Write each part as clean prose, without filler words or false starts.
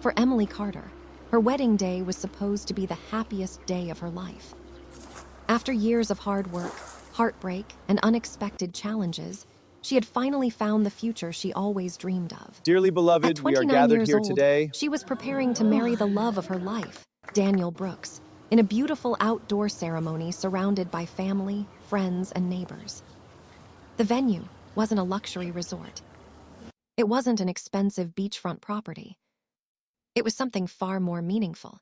For Emily Carter, her wedding day was supposed to be the happiest day of her life. After years of hard work, heartbreak, and unexpected challenges, she had finally found the future she always dreamed of. Dearly At beloved, we are 29 gathered years here old, today. she was preparing to marry the love of her life, Daniel Brooks, in a beautiful outdoor ceremony surrounded by family, friends, and neighbors. The venue wasn't a luxury resort. It wasn't an expensive beachfront property. It was something far more meaningful.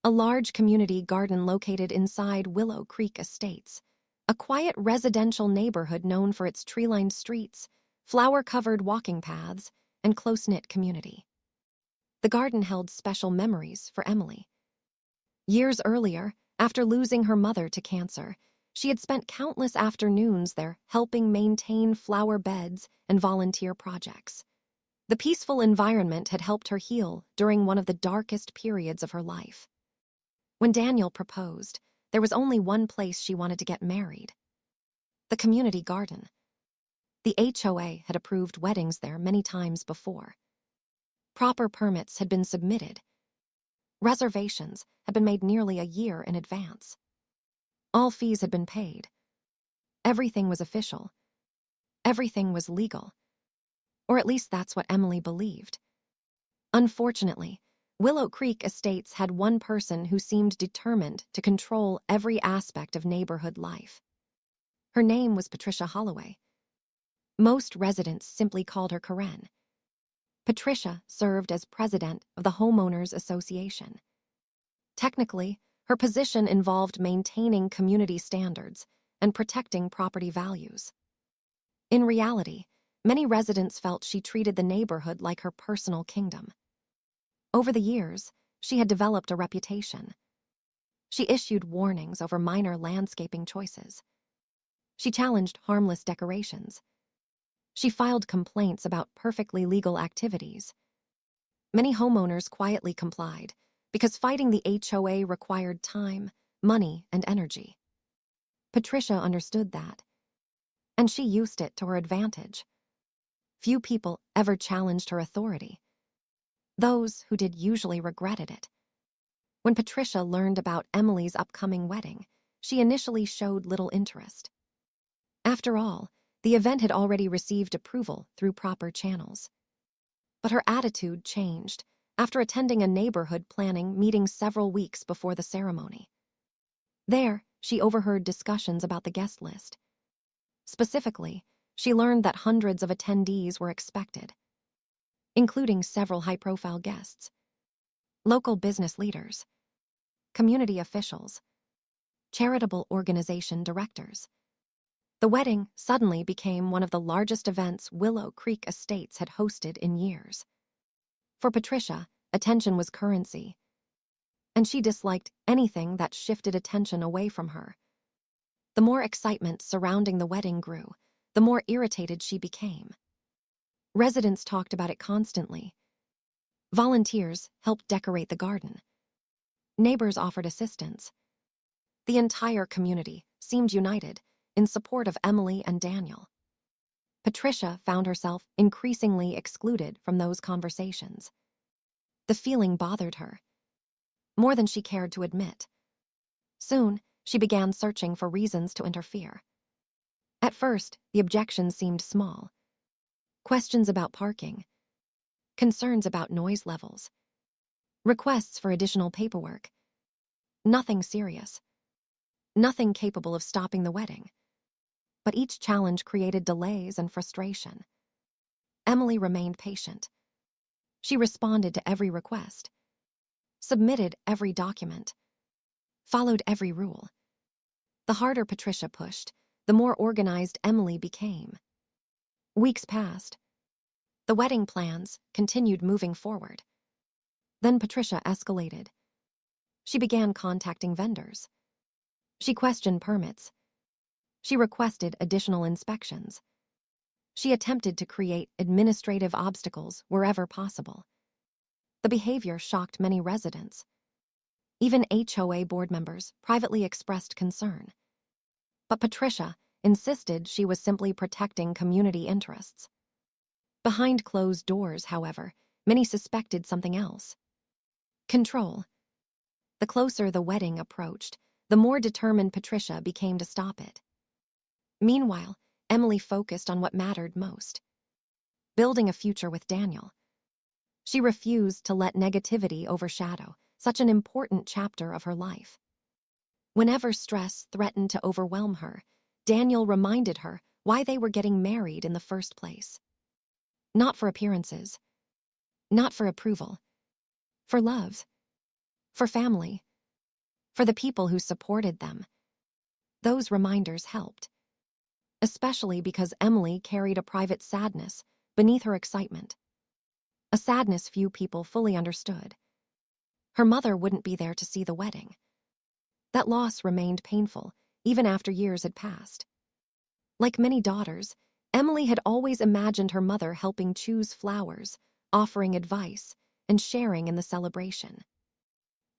A large community garden located inside Willow Creek Estates, a quiet residential neighborhood known for its tree-lined streets, flower-covered walking paths, and close-knit community. The garden held special memories for Emily. Years earlier, after losing her mother to cancer, she had spent countless afternoons there helping maintain flower beds and volunteer projects. The peaceful environment had helped her heal during one of the darkest periods of her life. When Daniel proposed, there was only one place she wanted to get married: the community garden. The HOA had approved weddings there many times before. Proper permits had been submitted. Reservations had been made nearly a year in advance. All fees had been paid. Everything was official. Everything was legal. Or at least that's what Emily believed. Unfortunately, Willow Creek Estates had one person who seemed determined to control every aspect of neighborhood life. Her name was Patricia Holloway. Most residents simply called her Karen. Patricia served as president of the Homeowners Association. Technically, her position involved maintaining community standards and protecting property values. In reality, many residents felt she treated the neighborhood like her personal kingdom. Over the years, she had developed a reputation. She issued warnings over minor landscaping choices. She challenged harmless decorations. She filed complaints about perfectly legal activities. Many homeowners quietly complied because fighting the HOA required time, money, and energy. Patricia understood that, and she used it to her advantage. Few people ever challenged her authority. Those who did usually regretted it. When Patricia learned about Emily's upcoming wedding, she initially showed little interest. After all, the event had already received approval through proper channels. But her attitude changed after attending a neighborhood planning meeting several weeks before the ceremony. There, she overheard discussions about the guest list. Specifically, she learned that hundreds of attendees were expected, including several high-profile guests, local business leaders, community officials, charitable organization directors. The wedding suddenly became one of the largest events Willow Creek Estates had hosted in years. For Patricia, attention was currency, and she disliked anything that shifted attention away from her. The more excitement surrounding the wedding grew, the more irritated she became. Residents talked about it constantly. Volunteers helped decorate the garden. Neighbors offered assistance. The entire community seemed united in support of Emily and Daniel. Patricia found herself increasingly excluded from those conversations. The feeling bothered her, more than she cared to admit. Soon, she began searching for reasons to interfere. At first, the objections seemed small. Questions about parking, concerns about noise levels, requests for additional paperwork. Nothing serious. Nothing capable of stopping the wedding. But each challenge created delays and frustration. Emily remained patient. She responded to every request, submitted every document, followed every rule. The harder Patricia pushed, the more organized Emily became. Weeks passed. The wedding plans continued moving forward. Then Patricia escalated. She began contacting vendors. She questioned permits. She requested additional inspections. She attempted to create administrative obstacles wherever possible. The behavior shocked many residents. Even HOA board members privately expressed concern. But Patricia insisted she was simply protecting community interests. Behind closed doors, however, many suspected something else. Control. The closer the wedding approached, the more determined Patricia became to stop it. Meanwhile, Emily focused on what mattered most: building a future with Daniel. She refused to let negativity overshadow such an important chapter of her life. Whenever stress threatened to overwhelm her, Daniel reminded her why they were getting married in the first place. Not for appearances, not for approval, for love, for family, for the people who supported them. Those reminders helped, especially because Emily carried a private sadness beneath her excitement, a sadness few people fully understood. Her mother wouldn't be there to see the wedding. That loss remained painful, even after years had passed. Like many daughters, Emily had always imagined her mother helping choose flowers, offering advice, and sharing in the celebration.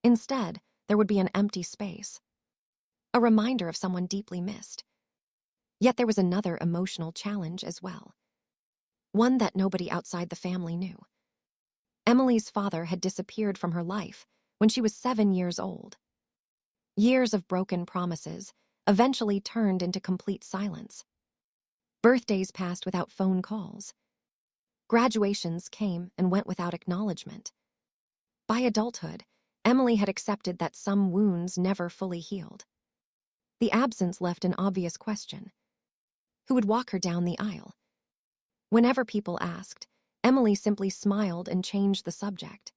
Instead, there would be an empty space, a reminder of someone deeply missed. Yet there was another emotional challenge as well, one that nobody outside the family knew. Emily's father had disappeared from her life when she was 7 years old. Years of broken promises eventually turned into complete silence. Birthdays passed without phone calls. Graduations came and went without acknowledgement. By adulthood, Emily had accepted that some wounds never fully healed. The absence left an obvious question: who would walk her down the aisle? Whenever people asked, Emily simply smiled and changed the subject.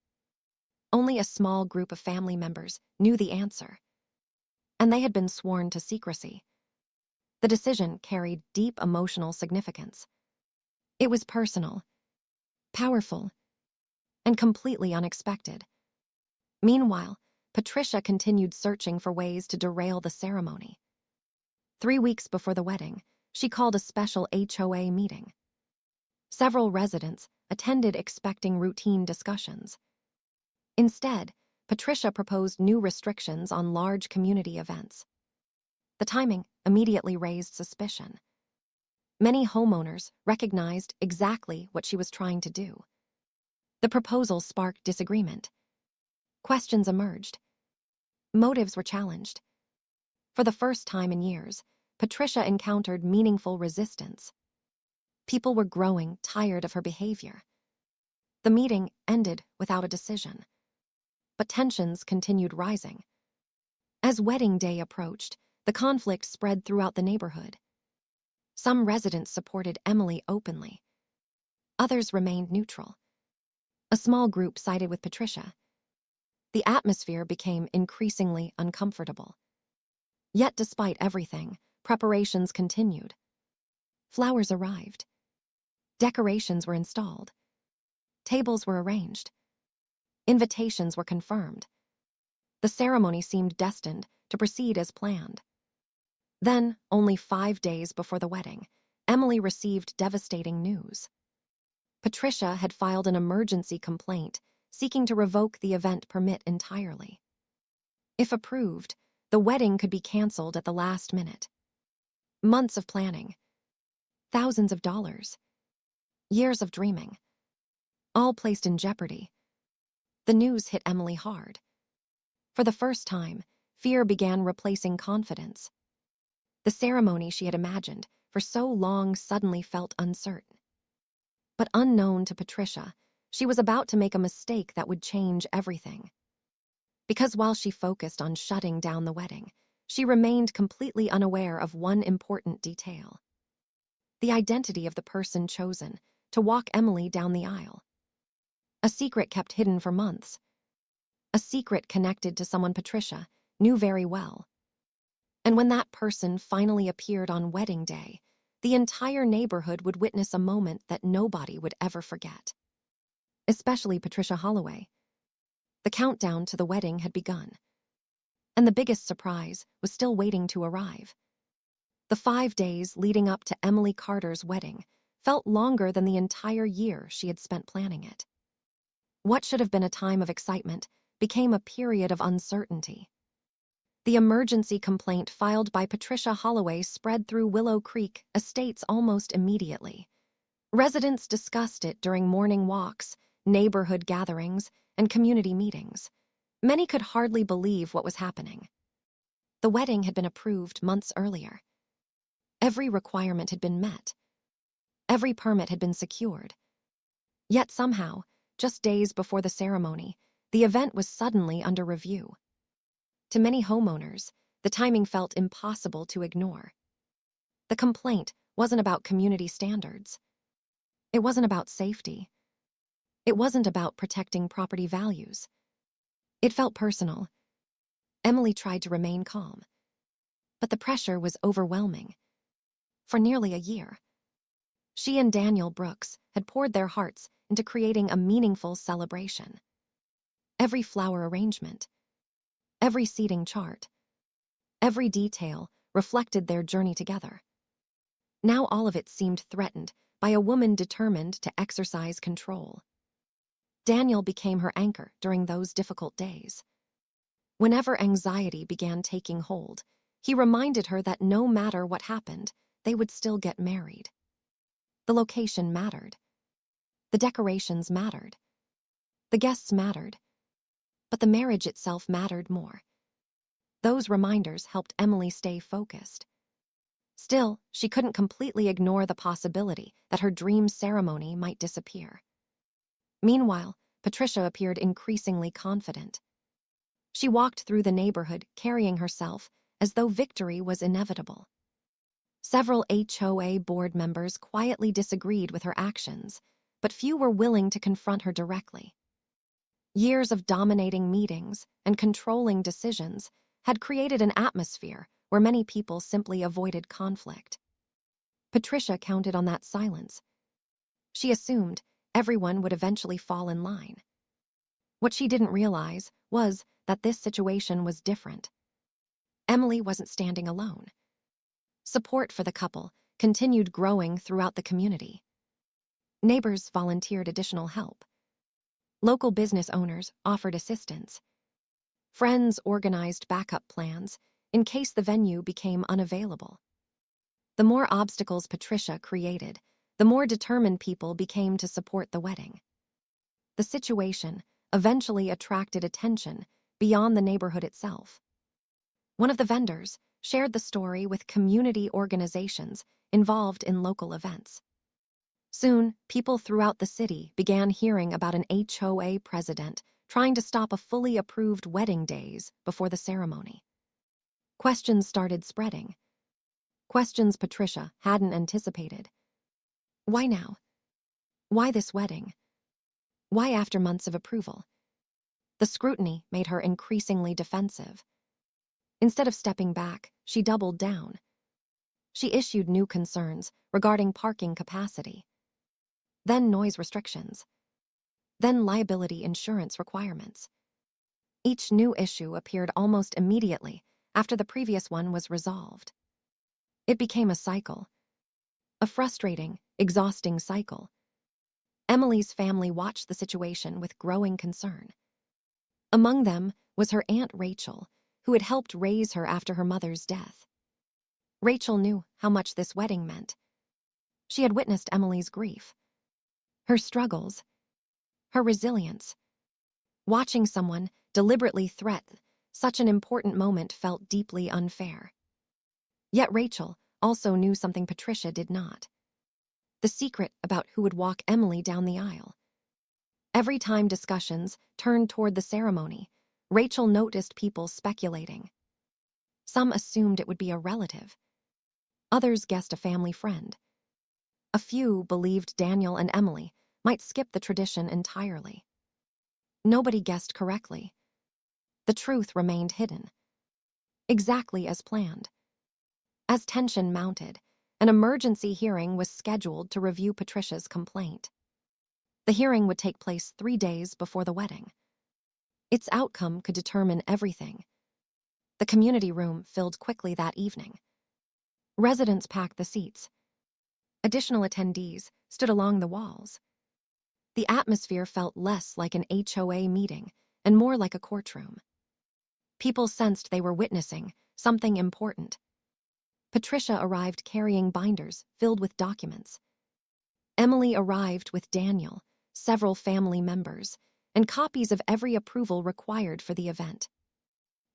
Only a small group of family members knew the answer, and they had been sworn to secrecy. The decision carried deep emotional significance. It was personal, powerful, and completely unexpected. Meanwhile, Patricia continued searching for ways to derail the ceremony. 3 weeks before the wedding, she called a special HOA meeting. Several residents attended expecting routine discussions. Instead, Patricia proposed new restrictions on large community events. The timing immediately raised suspicion. Many homeowners recognized exactly what she was trying to do. The proposal sparked disagreement. Questions emerged. Motives were challenged. For the first time in years, Patricia encountered meaningful resistance. People were growing tired of her behavior. The meeting ended without a decision, but tensions continued rising. As wedding day approached, the conflict spread throughout the neighborhood. Some residents supported Emily openly. Others remained neutral. A small group sided with Patricia. The atmosphere became increasingly uncomfortable. Yet despite everything, preparations continued. Flowers arrived. Decorations were installed. Tables were arranged. Invitations were confirmed. The ceremony seemed destined to proceed as planned. Then, only 5 days before the wedding, Emily received devastating news. Patricia had filed an emergency complaint seeking to revoke the event permit entirely. If approved, the wedding could be canceled at the last minute. Months of planning, thousands of dollars, years of dreaming, all placed in jeopardy. The news hit Emily hard. For the first time, fear began replacing confidence. The ceremony she had imagined for so long suddenly felt uncertain. But unknown to Patricia, she was about to make a mistake that would change everything. Because while she focused on shutting down the wedding, she remained completely unaware of one important detail: the identity of the person chosen to walk Emily down the aisle. A secret kept hidden for months. A secret connected to someone Patricia knew very well. And when that person finally appeared on wedding day, the entire neighborhood would witness a moment that nobody would ever forget. Especially Patricia Holloway. The countdown to the wedding had begun. And the biggest surprise was still waiting to arrive. The 5 days leading up to Emily Carter's wedding felt longer than the entire year she had spent planning it. What should have been a time of excitement became a period of uncertainty. The emergency complaint filed by Patricia Holloway spread through Willow Creek estates almost immediately. Residents discussed it during morning walks, neighborhood gatherings, and community meetings. Many could hardly believe what was happening. The wedding had been approved months earlier. Every requirement had been met. Every permit had been secured. Yet somehow, just days before the ceremony, the event was suddenly under review. To many homeowners, the timing felt impossible to ignore. The complaint wasn't about community standards. It wasn't about safety. It wasn't about protecting property values. It felt personal. Emily tried to remain calm, but the pressure was overwhelming. For nearly a year, she and Daniel Brooks had poured their hearts into creating a meaningful celebration. Every flower arrangement, every seating chart, every detail reflected their journey together. Now all of it seemed threatened by a woman determined to exercise control. Daniel became her anchor during those difficult days. Whenever anxiety began taking hold, he reminded her that no matter what happened, they would still get married. The location mattered. The decorations mattered. The guests mattered. But the marriage itself mattered more. Those reminders helped Emily stay focused. Still, she couldn't completely ignore the possibility that her dream ceremony might disappear. Meanwhile, Patricia appeared increasingly confident. She walked through the neighborhood carrying herself as though victory was inevitable. Several HOA board members quietly disagreed with her actions, but few were willing to confront her directly. Years of dominating meetings and controlling decisions had created an atmosphere where many people simply avoided conflict. Patricia counted on that silence. She assumed everyone would eventually fall in line. What she didn't realize was that this situation was different. Emily wasn't standing alone. Support for the couple continued growing throughout the community. Neighbors volunteered additional help. Local business owners offered assistance. Friends organized backup plans in case the venue became unavailable. The more obstacles Patricia created, the more determined people became to support the wedding. The situation eventually attracted attention beyond the neighborhood itself. One of the vendors shared the story with community organizations involved in local events. Soon, people throughout the city began hearing about an HOA president trying to stop a fully approved wedding days before the ceremony. Questions started spreading. Questions Patricia hadn't anticipated. Why now? Why this wedding? Why after months of approval? The scrutiny made her increasingly defensive. Instead of stepping back, she doubled down. She issued new concerns regarding parking capacity, then noise restrictions, then liability insurance requirements. Each new issue appeared almost immediately after the previous one was resolved. It became a cycle, a frustrating, exhausting cycle. Emily's family watched the situation with growing concern. Among them was her Aunt Rachel, who had helped raise her after her mother's death. Rachel knew how much this wedding meant. She had witnessed Emily's grief, her struggles, her resilience. Watching someone deliberately threaten such an important moment felt deeply unfair. Yet Rachel also knew something Patricia did not: the secret about who would walk Emily down the aisle. Every time discussions turned toward the ceremony, Rachel noticed people speculating. Some assumed it would be a relative. Others guessed a family friend. A few believed Daniel and Emily might skip the tradition entirely. Nobody guessed correctly. The truth remained hidden, exactly as planned. As tension mounted, an emergency hearing was scheduled to review Patricia's complaint. The hearing would take place 3 days before the wedding. Its outcome could determine everything. The community room filled quickly that evening. Residents packed the seats. Additional attendees stood along the walls. The atmosphere felt less like an HOA meeting and more like a courtroom. People sensed they were witnessing something important. Patricia arrived carrying binders filled with documents. Emily arrived with Daniel, several family members, and copies of every approval required for the event.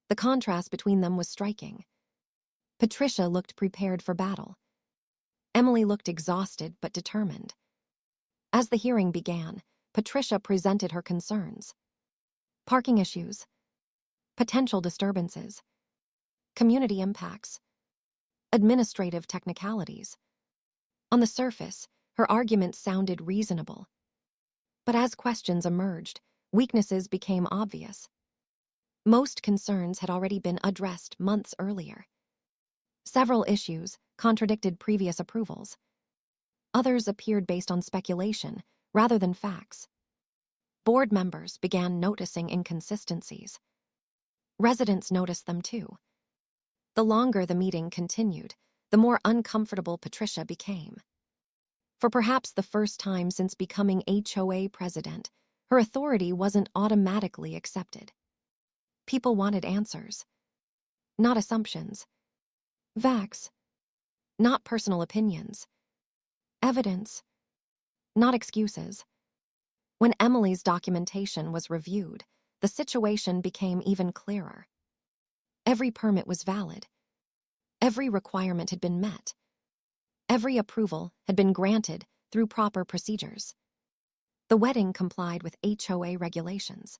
The contrast between them was striking. Patricia looked prepared for battle. Emily looked exhausted but determined. As the hearing began, Patricia presented her concerns. Parking issues, potential disturbances, community impacts, administrative technicalities. On the surface, her arguments sounded reasonable. But as questions emerged, weaknesses became obvious. Most concerns had already been addressed months earlier. Several issues contradicted previous approvals. Others appeared based on speculation rather than facts. Board members began noticing inconsistencies. Residents noticed them too. The longer the meeting continued, the more uncomfortable Patricia became. For perhaps the first time since becoming HOA president, her authority wasn't automatically accepted. People wanted answers, not assumptions. Facts, not personal opinions. Evidence, not excuses. When Emily's documentation was reviewed, the situation became even clearer. Every permit was valid. Every requirement had been met. Every approval had been granted through proper procedures. The wedding complied with HOA regulations.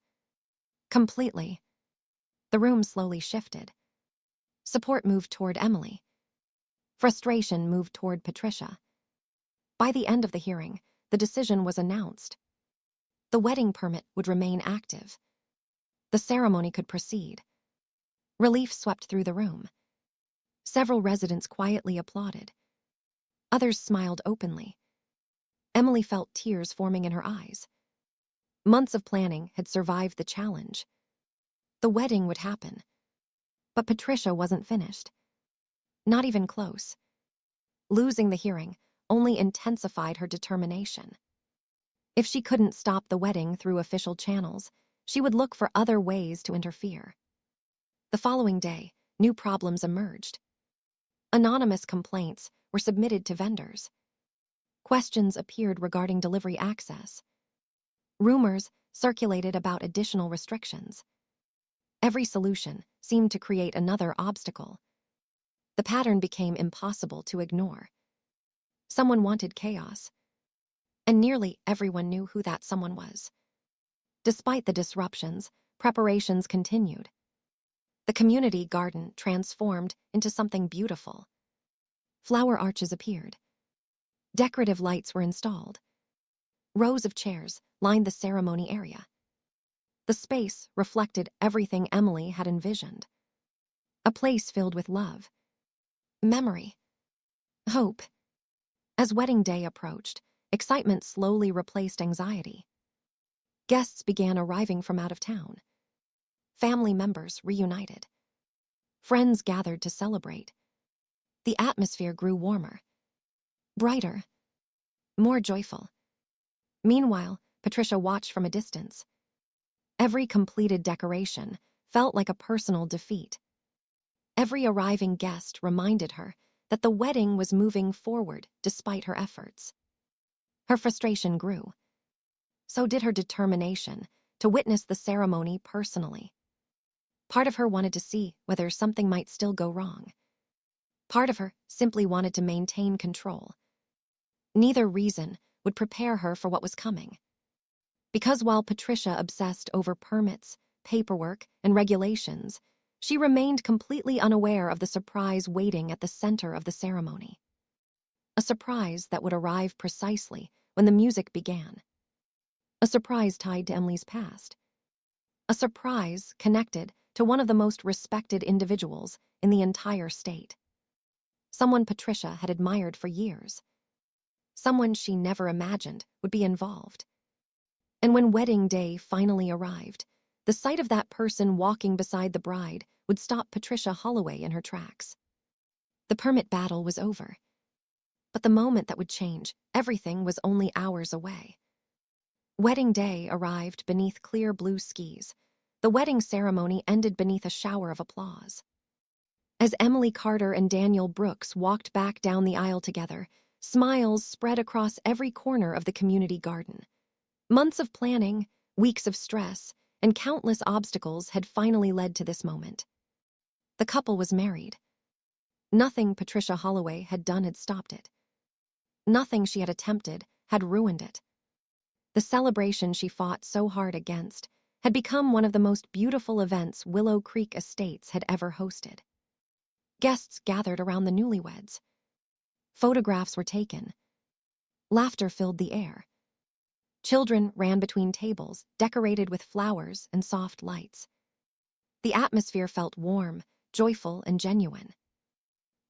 Completely. The room slowly shifted. Support moved toward Emily. Frustration moved toward Patricia. By the end of the hearing, the decision was announced. The wedding permit would remain active. The ceremony could proceed. Relief swept through the room. Several residents quietly applauded. Others smiled openly. Emily felt tears forming in her eyes. Months of planning had survived the challenge. The wedding would happen. But Patricia wasn't finished. Not even close. Losing the hearing only intensified her determination. If she couldn't stop the wedding through official channels, she would look for other ways to interfere. The following day, new problems emerged. Anonymous complaints were submitted to vendors. Questions appeared regarding delivery access. Rumors circulated about additional restrictions. Every solution seemed to create another obstacle. The pattern became impossible to ignore. Someone wanted chaos, and nearly everyone knew who that someone was. Despite the disruptions, preparations continued. The community garden transformed into something beautiful. Flower arches appeared. Decorative lights were installed. Rows of chairs lined the ceremony area. The space reflected everything Emily had envisioned. A place filled with love, memory, hope. As wedding day approached, excitement slowly replaced anxiety. Guests began arriving from out of town. Family members reunited. Friends gathered to celebrate. The atmosphere grew warmer, brighter, more joyful. Meanwhile, Patricia watched from a distance. Every completed decoration felt like a personal defeat. Every arriving guest reminded her that the wedding was moving forward despite her efforts. Her frustration grew. So did her determination to witness the ceremony personally. Part of her wanted to see whether something might still go wrong. Part of her simply wanted to maintain control. Neither reason would prepare her for what was coming. Because while Patricia obsessed over permits, paperwork, and regulations, she remained completely unaware of the surprise waiting at the center of the ceremony. A surprise that would arrive precisely when the music began. A surprise tied to Emily's past. A surprise connected to one of the most respected individuals in the entire state. Someone Patricia had admired for years. Someone she never imagined would be involved. And when wedding day finally arrived, the sight of that person walking beside the bride would stop Patricia Holloway in her tracks. The permit battle was over. But the moment that would change everything was only hours away. Wedding day arrived beneath clear blue skies. The wedding ceremony ended beneath a shower of applause. As Emily Carter and Daniel Brooks walked back down the aisle together, smiles spread across every corner of the community garden. Months of planning, weeks of stress, and countless obstacles had finally led to this moment. The couple was married. Nothing Patricia Holloway had done had stopped it. Nothing she had attempted had ruined it. The celebration she fought so hard against had become one of the most beautiful events Willow Creek Estates had ever hosted. Guests gathered around the newlyweds. Photographs were taken. Laughter filled the air. Children ran between tables, decorated with flowers and soft lights. The atmosphere felt warm, joyful, and genuine.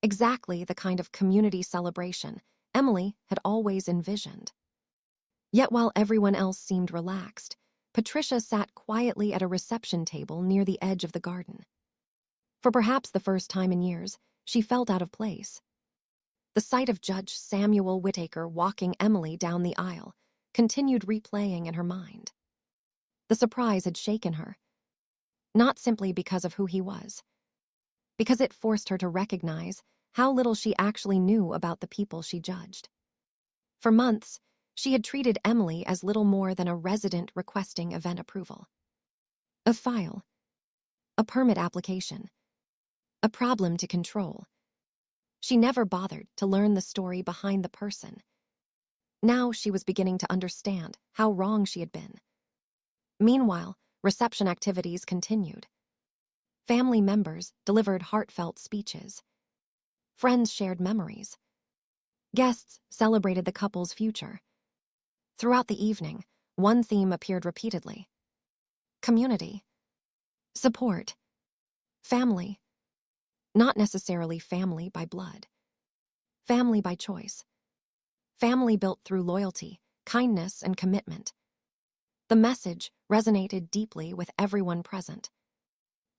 Exactly the kind of community celebration Emily had always envisioned. Yet while everyone else seemed relaxed, Patricia sat quietly at a reception table near the edge of the garden. For perhaps the first time in years, she felt out of place. The sight of Judge Samuel Whittaker walking Emily down the aisle continued replaying in her mind. The surprise had shaken her, not simply because of who he was, because it forced her to recognize how little she actually knew about the people she judged. For months, she had treated Emily as little more than a resident requesting event approval. A file, a permit application, a problem to control. She never bothered to learn the story behind the person. Now she was beginning to understand how wrong she had been. Meanwhile, reception activities continued. Family members delivered heartfelt speeches. Friends shared memories. Guests celebrated the couple's future. Throughout the evening, one theme appeared repeatedly: community, support, family. Not necessarily family by blood. Family by choice. Family built through loyalty, kindness, and commitment. The message resonated deeply with everyone present,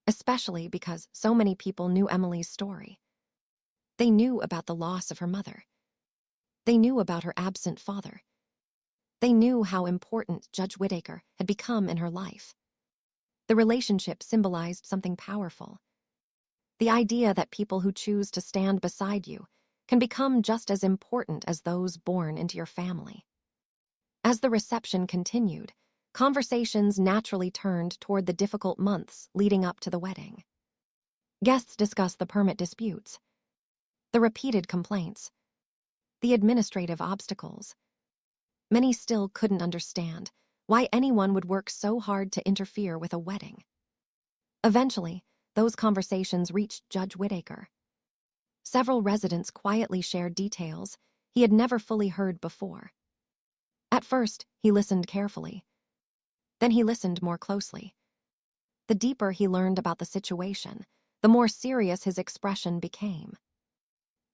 especially because so many people knew Emily's story. They knew about the loss of her mother. They knew about her absent father. They knew how important Judge Whittaker had become in her life. The relationship symbolized something powerful. The idea that people who choose to stand beside you can become just as important as those born into your family. As the reception continued, conversations naturally turned toward the difficult months leading up to the wedding. Guests discussed the permit disputes, the repeated complaints, the administrative obstacles. Many still couldn't understand why anyone would work so hard to interfere with a wedding. Eventually, those conversations reached Judge Whittaker. Several residents quietly shared details he had never fully heard before. At first, he listened carefully. Then he listened more closely. The deeper he learned about the situation, the more serious his expression became.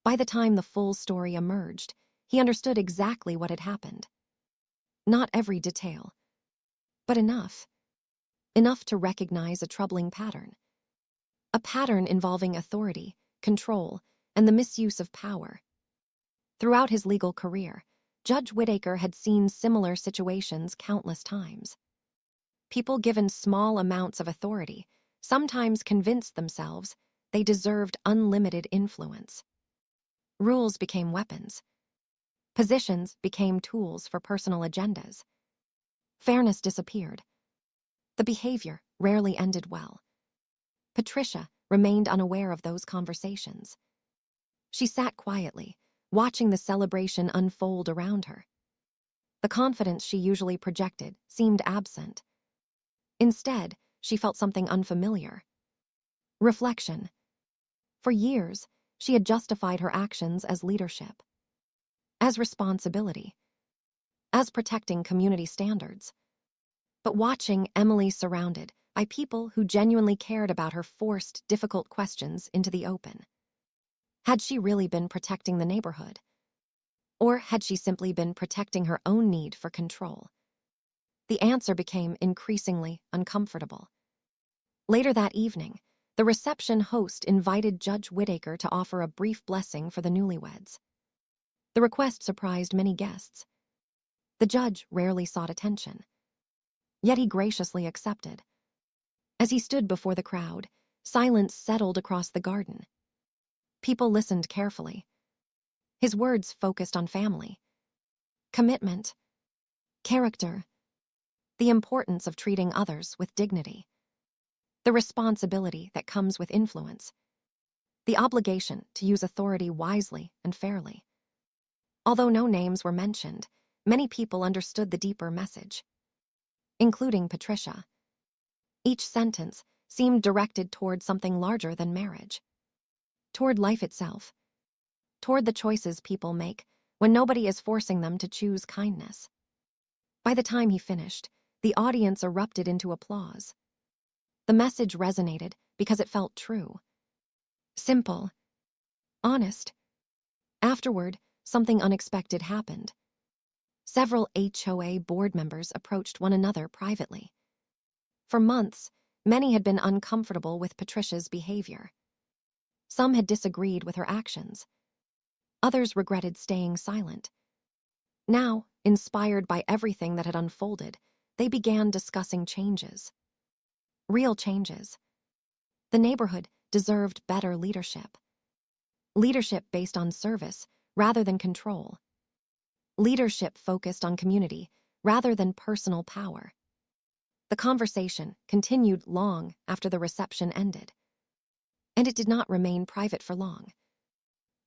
By the time the full story emerged, he understood exactly what had happened. Not every detail, but enough. Enough to recognize a troubling pattern. A pattern involving authority, control, and the misuse of power. Throughout his legal career, Judge Whittaker had seen similar situations countless times. People given small amounts of authority sometimes convinced themselves they deserved unlimited influence. Rules became weapons. Positions became tools for personal agendas. Fairness disappeared. The behavior rarely ended well. Patricia remained unaware of those conversations. She sat quietly, watching the celebration unfold around her. The confidence she usually projected seemed absent. Instead, she felt something unfamiliar. Reflection. For years, she had justified her actions as leadership, as responsibility, as protecting community standards. But watching Emily surrounded by people who genuinely cared about her forced difficult questions into the open. Had she really been protecting the neighborhood? Or had she simply been protecting her own need for control? The answer became increasingly uncomfortable. Later that evening, the reception host invited Judge Whittaker to offer a brief blessing for the newlyweds. The request surprised many guests. The judge rarely sought attention, yet he graciously accepted. As he stood before the crowd, silence settled across the garden. People listened carefully. His words focused on family, commitment, character, the importance of treating others with dignity, the responsibility that comes with influence, the obligation to use authority wisely and fairly. Although no names were mentioned, many people understood the deeper message, including Patricia. Each sentence seemed directed toward something larger than marriage, toward life itself, toward the choices people make when nobody is forcing them to choose kindness. By the time he finished, the audience erupted into applause. The message resonated because it felt true, simple, honest. Afterward, something unexpected happened. Several HOA board members approached one another privately. For months, many had been uncomfortable with Patricia's behavior. Some had disagreed with her actions. Others regretted staying silent. Now, inspired by everything that had unfolded, they began discussing changes. Real changes. The neighborhood deserved better leadership. Leadership based on service rather than control. Leadership focused on community rather than personal power. The conversation continued long after the reception ended. And it did not remain private for long.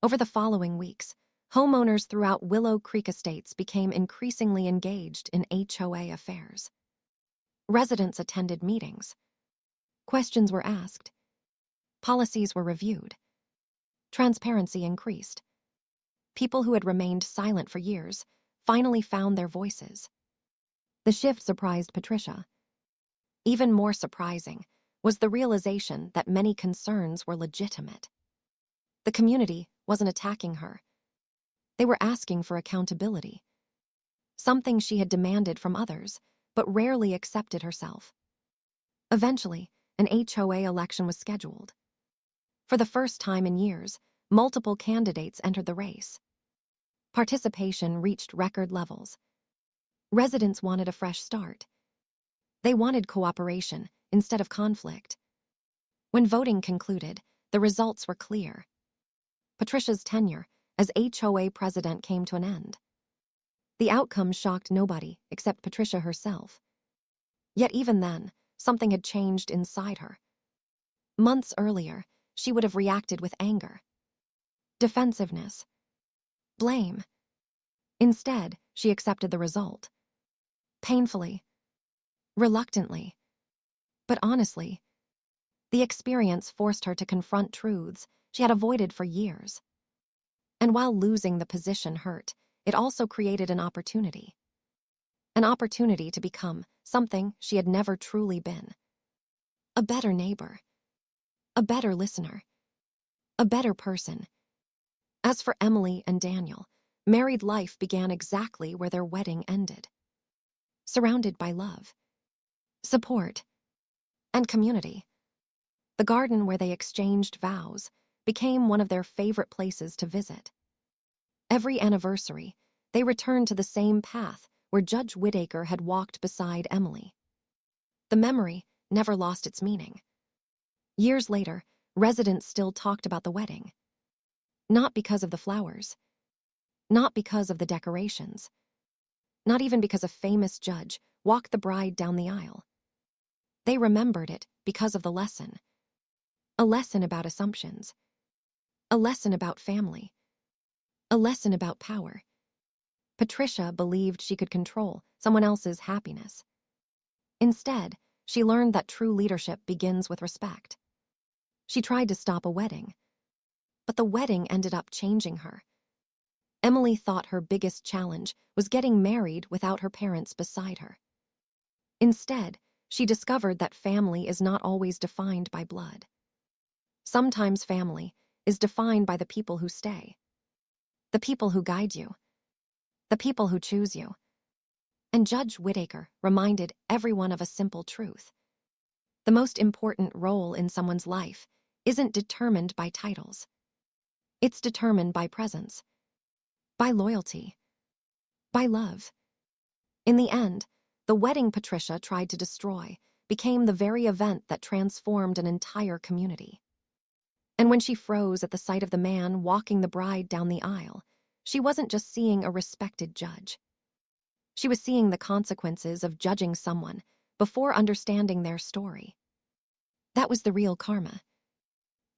Over the following weeks, homeowners throughout Willow Creek Estates became increasingly engaged in HOA affairs. Residents attended meetings. Questions were asked. Policies were reviewed. Transparency increased. People who had remained silent for years finally found their voices. The shift surprised Patricia. Even more surprising was the realization that many concerns were legitimate. The community wasn't attacking her. They were asking for accountability, something she had demanded from others, but rarely accepted herself. Eventually, an HOA election was scheduled. For the first time in years, multiple candidates entered the race. Participation reached record levels. Residents wanted a fresh start. They wanted cooperation instead of conflict. When voting concluded, the results were clear. Patricia's tenure as HOA president came to an end. The outcome shocked nobody except Patricia herself. Yet even then, something had changed inside her. Months earlier, she would have reacted with anger, defensiveness, blame. Instead, she accepted the result. Painfully, reluctantly, but honestly. The experience forced her to confront truths she had avoided for years. And while losing the position hurt, it also created an opportunity. An opportunity to become something she had never truly been. A better neighbor. A better listener. A better person. As for Emily and Daniel, married life began exactly where their wedding ended. Surrounded by love, support, and community. The garden where they exchanged vows became one of their favorite places to visit. Every anniversary, they returned to the same path where Judge Whittaker had walked beside Emily. The memory never lost its meaning. Years later, residents still talked about the wedding. Not because of the flowers. Not because of the decorations. Not even because a famous judge walked the bride down the aisle. They remembered it because of the lesson. A lesson about assumptions. A lesson about family. A lesson about power. Patricia believed she could control someone else's happiness. Instead, she learned that true leadership begins with respect. She tried to stop a wedding, but the wedding ended up changing her. Emily thought her biggest challenge was getting married without her parents beside her. Instead, she discovered that family is not always defined by blood. Sometimes family is defined by the people who stay, the people who guide you, the people who choose you. And Judge Whittaker reminded everyone of a simple truth. The most important role in someone's life isn't determined by titles. It's determined by presence, by loyalty, by love. In the end, the wedding Patricia tried to destroy became the very event that transformed an entire community. And when she froze at the sight of the man walking the bride down the aisle, she wasn't just seeing a respected judge. She was seeing the consequences of judging someone before understanding their story. That was the real karma,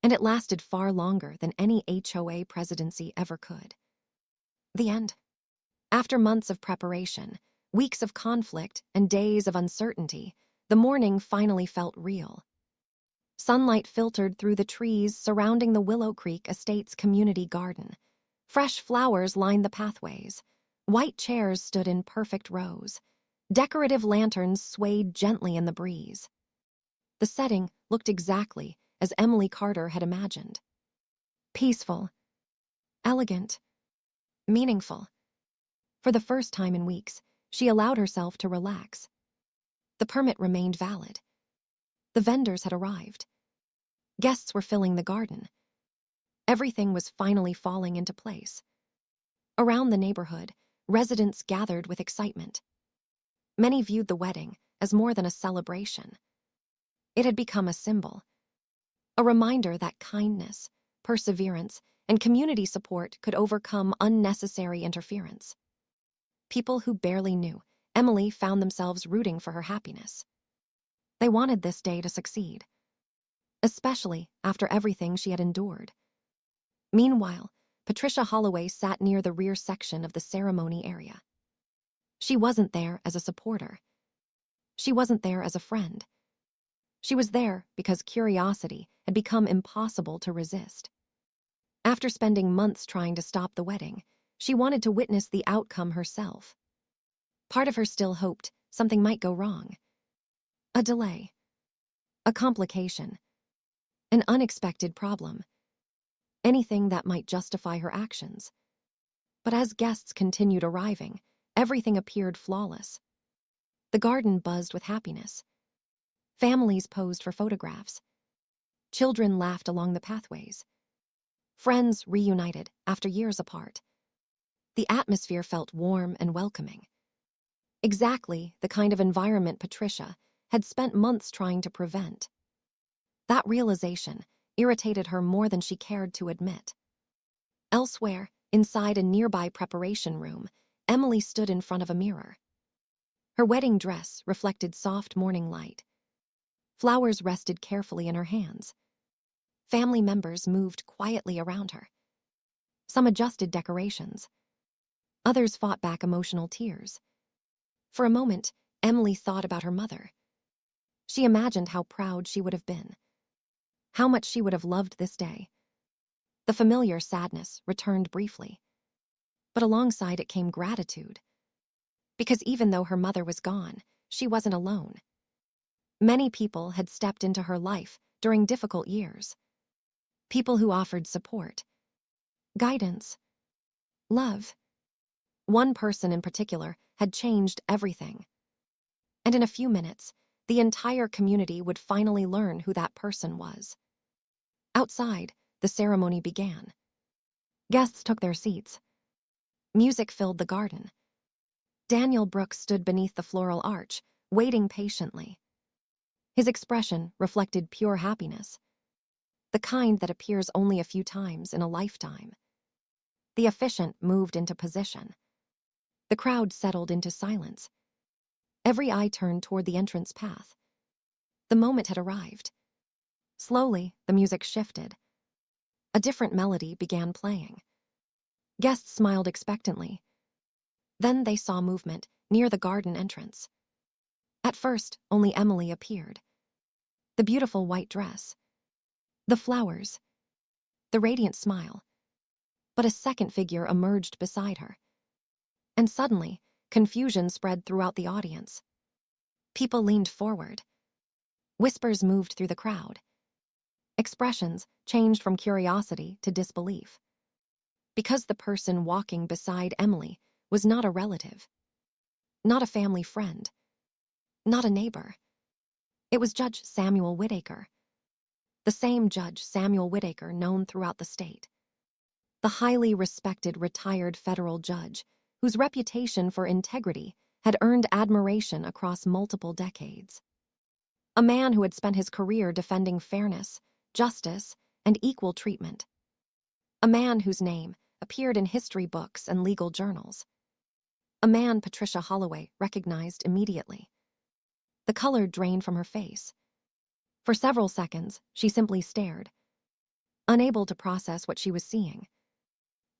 and it lasted far longer than any HOA presidency ever could. The end. After months of preparation, weeks of conflict, and days of uncertainty, the morning finally felt real. Sunlight filtered through the trees surrounding the Willow Creek Estate's community garden. Fresh flowers lined the pathways. White chairs stood in perfect rows. Decorative lanterns swayed gently in the breeze. The setting looked exactly as Emily Carter had imagined. Peaceful, elegant, meaningful. For the first time in weeks, she allowed herself to relax. The permit remained valid. The vendors had arrived. Guests were filling the garden. Everything was finally falling into place. Around the neighborhood, residents gathered with excitement. Many viewed the wedding as more than a celebration. It had become a symbol, a reminder that kindness, perseverance, and community support could overcome unnecessary interference. People who barely knew Emily found themselves rooting for her happiness. They wanted this day to succeed, especially after everything she had endured. Meanwhile, Patricia Holloway sat near the rear section of the ceremony area. She wasn't there as a supporter. She wasn't there as a friend. She was there because curiosity had become impossible to resist. After spending months trying to stop the wedding, she wanted to witness the outcome herself. Part of her still hoped something might go wrong. A delay. A complication. An unexpected problem. Anything that might justify her actions. But as guests continued arriving, everything appeared flawless. The garden buzzed with happiness. Families posed for photographs. Children laughed along the pathways. Friends reunited after years apart. The atmosphere felt warm and welcoming. Exactly the kind of environment Patricia had spent months trying to prevent. That realization irritated her more than she cared to admit. Elsewhere, inside a nearby preparation room, Emily stood in front of a mirror. Her wedding dress reflected soft morning light. Flowers rested carefully in her hands. Family members moved quietly around her. Some adjusted decorations. Others fought back emotional tears. For a moment, Emily thought about her mother. She imagined how proud she would have been. How much she would have loved this day. The familiar sadness returned briefly. But alongside it came gratitude. Because even though her mother was gone, she wasn't alone. Many people had stepped into her life during difficult years. People who offered support, guidance, love. One person in particular had changed everything. And in a few minutes, the entire community would finally learn who that person was. Outside, the ceremony began. Guests took their seats. Music filled the garden. Daniel Brooks stood beneath the floral arch, waiting patiently. His expression reflected pure happiness, the kind that appears only a few times in a lifetime. The officiant moved into position. The crowd settled into silence. Every eye turned toward the entrance path. The moment had arrived. Slowly, the music shifted. A different melody began playing. Guests smiled expectantly. Then they saw movement near the garden entrance. At first, only Emily appeared. The beautiful white dress. The flowers. The radiant smile. But a second figure emerged beside her. And suddenly, confusion spread throughout the audience. People leaned forward. Whispers moved through the crowd. Expressions changed from curiosity to disbelief. Because the person walking beside Emily was not a relative, not a family friend, not a neighbor. It was Judge Samuel Whitaker. The same Judge Samuel Whitaker known throughout the state. The highly respected retired federal judge whose reputation for integrity had earned admiration across multiple decades. A man who had spent his career defending fairness, justice, and equal treatment. A man whose name appeared in history books and legal journals. A man Patricia Holloway recognized immediately. The color drained from her face. For several seconds, she simply stared, unable to process what she was seeing.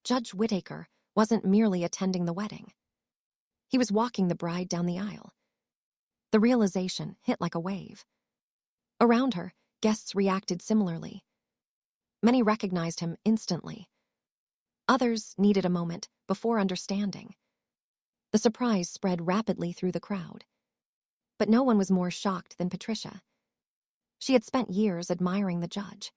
Judge Whittaker wasn't merely attending the wedding. He was walking the bride down the aisle. The realization hit like a wave. Around her, guests reacted similarly. Many recognized him instantly. Others needed a moment before understanding. The surprise spread rapidly through the crowd. But no one was more shocked than Patricia. She had spent years admiring the judge.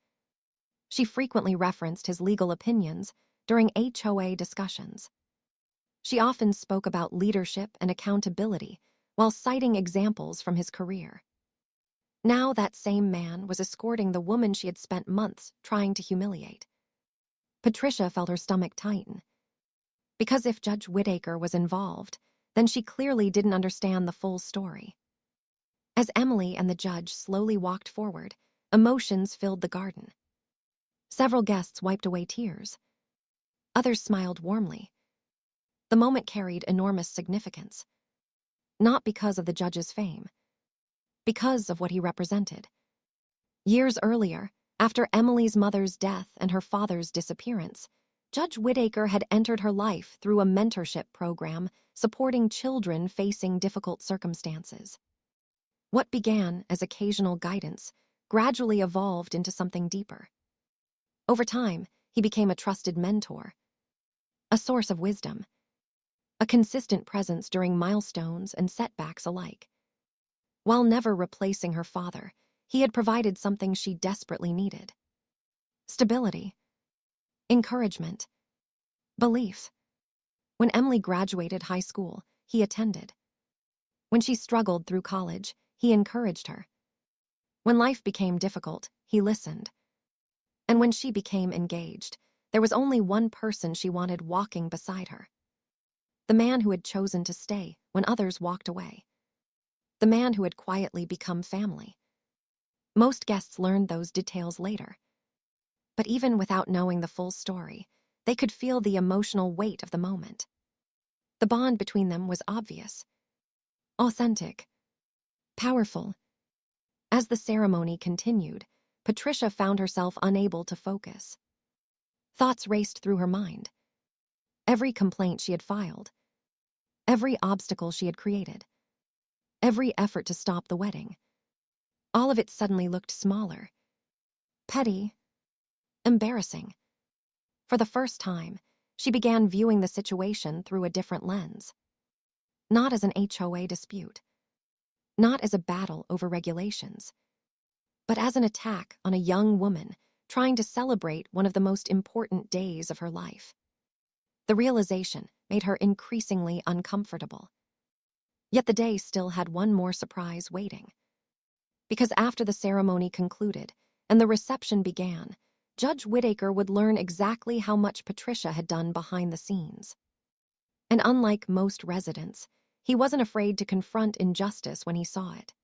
She frequently referenced his legal opinions during HOA discussions. She often spoke about leadership and accountability while citing examples from his career. Now that same man was escorting the woman she had spent months trying to humiliate. Patricia felt her stomach tighten. Because if Judge Whittaker was involved, then she clearly didn't understand the full story. As Emily and the judge slowly walked forward, emotions filled the garden. Several guests wiped away tears. Others smiled warmly. The moment carried enormous significance. Not because of the judge's fame, because of what he represented. Years earlier, after Emily's mother's death and her father's disappearance, Judge Whittaker had entered her life through a mentorship program supporting children facing difficult circumstances. What began as occasional guidance gradually evolved into something deeper. Over time, he became a trusted mentor, a source of wisdom, a consistent presence during milestones and setbacks alike. While never replacing her father, he had provided something she desperately needed: stability, encouragement, belief. When Emily graduated high school, he attended. When she struggled through college, he encouraged her. When life became difficult, he listened. And when she became engaged, there was only one person she wanted walking beside her. The man who had chosen to stay when others walked away. The man who had quietly become family. Most guests learned those details later. But even without knowing the full story, they could feel the emotional weight of the moment. The bond between them was obvious, authentic, powerful. As the ceremony continued, Patricia found herself unable to focus. Thoughts raced through her mind. Every complaint she had filed, every obstacle she had created, every effort to stop the wedding. All of it suddenly looked smaller, petty, embarrassing. For the first time, she began viewing the situation through a different lens. Not as an HOA dispute, not as a battle over regulations, but as an attack on a young woman trying to celebrate one of the most important days of her life. The realization made her increasingly uncomfortable. Yet the day still had one more surprise waiting. Because after the ceremony concluded and the reception began, Judge Whittaker would learn exactly how much Patricia had done behind the scenes. And unlike most residents, he wasn't afraid to confront injustice when he saw it.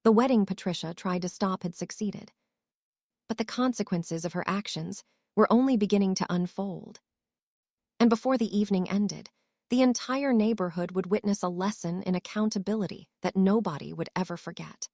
The wedding Patricia tried to stop had succeeded. But the consequences of her actions were only beginning to unfold. And before the evening ended, the entire neighborhood would witness a lesson in accountability that nobody would ever forget.